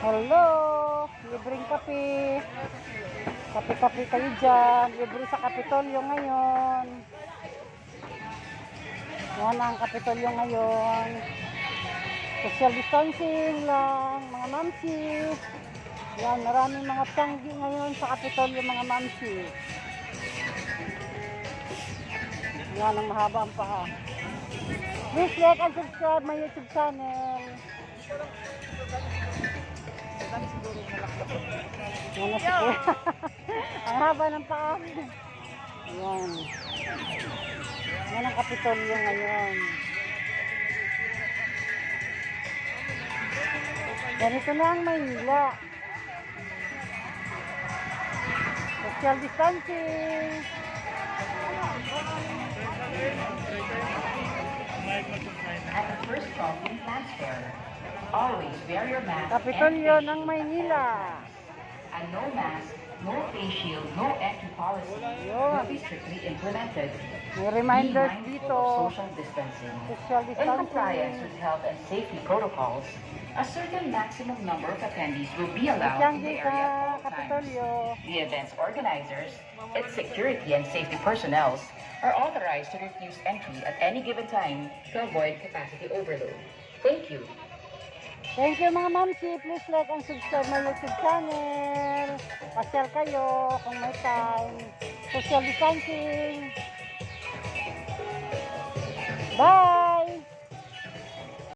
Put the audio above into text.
Hello! Libreng kape. Kape-kape kayo dyan. Libre sa Kapitolyo ngayon. Yan ang Kapitolyo ngayon. Social distancing lang, mga mamsi. Yan, maraming mga tiyanggi ngayon sa Kapitolyo, mga mamsi. Yan ang mahaba ang paa. Please like and subscribe my YouTube channel. Yan na si Kuya. Ang haba ng paa. Yan. Yan ang Kapitolyo ngayon. Ganito na ang Maynila. Social distancing. At the first crossing transfer, always wear your mask. Kapitolyo ng Maynila. And no mask, no face shield, no entry policy will be strictly implemented. May reminders Be mindful dito. of social distancing. Social In compliance distancing. with health and safety protocols, a certain maximum number of attendees will be allowed in Tiyanggi the sa area at all times. Kapitolyo. The event's organizers, its security and safety personnel are authorized to refuse entry at any given time to avoid capacity overload. Thank you. Thank you mga mamsi. Please like and subscribe my YouTube channel. Pasyal kayo kung may time. Social distancing. Bye!